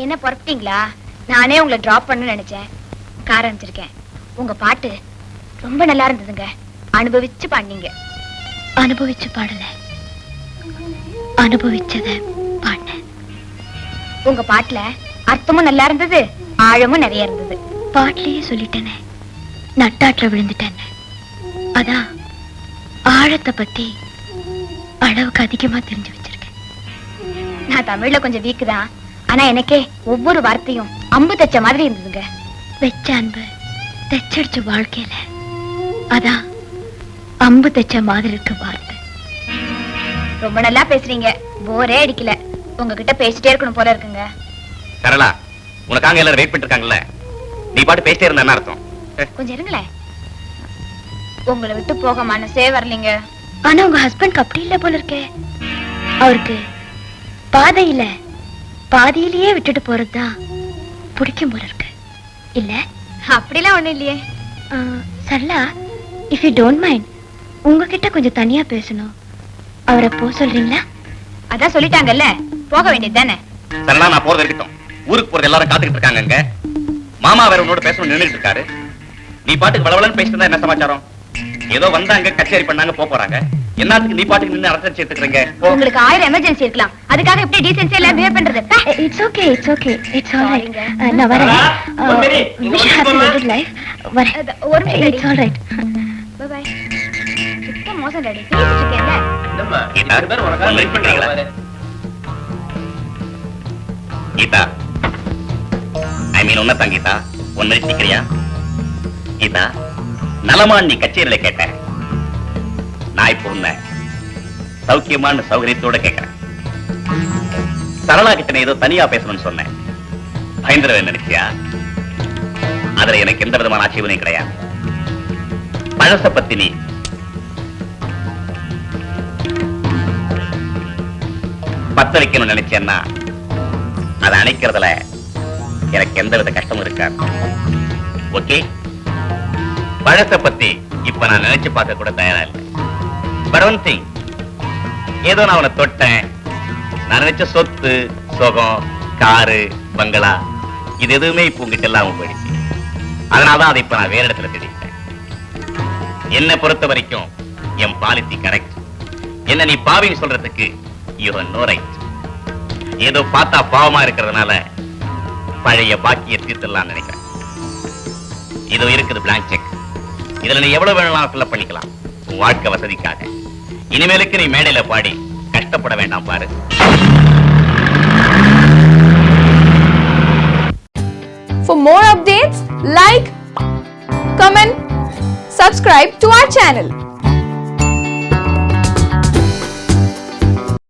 என்ன புறப்பட்டீங்களா? நானே உங்களை டிராப் பண்ண நினைச்சேன். கார் அனுப்பிச்சிருக்கேன். உங்க பாட்டு ரொம்ப நல்லா இருந்ததுங்க. அனுபவிச்சு பாடினீங்க. அனுபவிச்சு பாடல, அனுபவிச்சத பாடின. உங்க பாட்டுல அர்த்தமும் நல்லா இருந்தது, ஆழமும் நிறைய இருந்தது. பாட்டிலேயே சொல்லிட்டேனே, நட்டாட்டுல விழுந்துட்டேன். அதான் ஆழத்தை பத்தி அளவுக்கு அதிகமா தெரிஞ்சு வச்சிருக்கேன். நான் தமிழ்ல கொஞ்சம் வீக்கு தான். ஆனா எனக்கே ஒவ்வொரு வார்த்தையும் அம்பு தச்ச மாதிரி இருந்ததுங்க. வெச்ச அன்பு தைச்சடிச்ச வாழ்க்கையில அதான் அம்பு தைச்ச மாதிரி இருக்கு வார்த்தை. ரொம்ப நல்லா பேசுறீங்க. போரே அடிக்கல. உங்ககிட்ட பேசிட்டே இருக்கணும் போல இருக்குங்க. சரளா, உனக்காக எல்லாரும் வெயிட் பண்ணிட்டு இருக்காங்கல்ல, நீ பாட்டு பேசிட்டே இருந்தா என்ன அர்த்தம்? கொஞ்சம் இருங்களேன். உங்களை விட்டு போக மனசே வரலீங்க. ஆனா உங்க ஹஸ்பண்ட் அப்படி இல்ல போல இருக்கே. அவருக்கு பாதையில பாதியிலேயே விட்டுட்டு போறதுதான் பிடிக்கும் போல இருக்கு இல்ல? அப்படிலாம் ஒண்ணும் இல்லையே. Sarala, if you don't mind, உங்ககிட்ட கொஞ்சம் தனியா பேசணும். அவரை போ சொல்றீங்களா? அதான் சொல்லிட்டாங்கல்ல, போக வேண்டியது தானே. சரளா, நான் போறது இருக்கட்டும். ஊருக்கு போறது எல்லாரும் காத்துக்கிட்டு இருக்காங்க. மாமா வேற உன்னோட பேசணும் நின்றுட்டு இருக்காரு. நீ பாட்டுக்கு வளவலன்னு பேசிட்டு இருந்தா என்ன சமாச்சாரம்? ஏதோ வந்தாங்க, கச்சேரி பண்ணாங்க, போறாங்க. என்னத்துக்கு நீ பாட்டுக்கு நின்னு அரட்டை எடுத்துக்கிறீங்க? உங்களுக்கு 1000 எமர்ஜென்சி இருக்கலாம். அதுக்காக எப்படி டீசென்சியா எல்லாம் பிஹேவ் பண்றது? It's okay, it's okay, it's alright. நான் வரேன். Wish happy wedding life. வரேன். ஒரு நிமிஷம். It's alright. Bye bye. சுத்த மோசம் டாடி. பேசிட்டு இருக்கேன்ல. என்னம்மா ரெண்டு பேரும் உனக்காக வெயிட் பண்றீங்களா? கீதா, ஐ மீன் உன்ன தான் கீதா. ஒன் மினிட் நிக்கிறியா? கீதா, நலமான் நீ கச்சேரியில கேட்ட. நான் இப்போ உன்ன சௌக்கியமான சௌகரியத்தோட கேட்கிறேன். சரளா கிட்ட ஏதோ தனியா பேசணும்னு சொன்னேன். பயந்துருவேன் நினைச்சியா? அதுல எனக்கு எந்த விதமான ஆட்சேபனையும் கிடையாது. பழச பத்தி நீ பத்த வைக்கணும்னு நினைச்சேன்னா அதை அணைக்கிறதுல எனக்கு எந்த வித கஷ்டமும் இருக்காது. ஓகே? பழச பத்தி இப்ப நான் நினைச்சு பார்க்க கூட தயாரா இல்லை. பட் ஒன் திங், ஏதோ நான் அவனை தொட்டேன். நான் நினைச்ச சொத்து, சுகம், காரு, பங்களா, இது எதுவுமே இப்ப உங்ககிட்ட எல்லாம் போயிடுச்சு. அதனாலதான் அதை இப்ப நான் வேற இடத்துல தேடிட்டேன். என்னை பொறுத்த வரைக்கும் என் பாலிசி கரெக்ட். என்ன நீ பாவின்னு சொல்றதுக்கு யூ ஹேவ் நோ ரைட். ஏதோ பார்த்தா பாவமா இருக்கிறதுனால பழைய பாக்கிய தீர்த்தலாம் நினைக்கிறேன். இதோ இருக்குது பிளாங்க் செக். இதுல நீ எவ்வளவு வேணாலும் ஃபில் பண்ணிக்கலாம் உன் வாழ்க்கை வசதிக்காக. இனிமேலுக்கு நீ மேடையில பாடி கஷ்டப்பட வேண்டாம் பாரு. For more updates, like, comment, subscribe to our channel.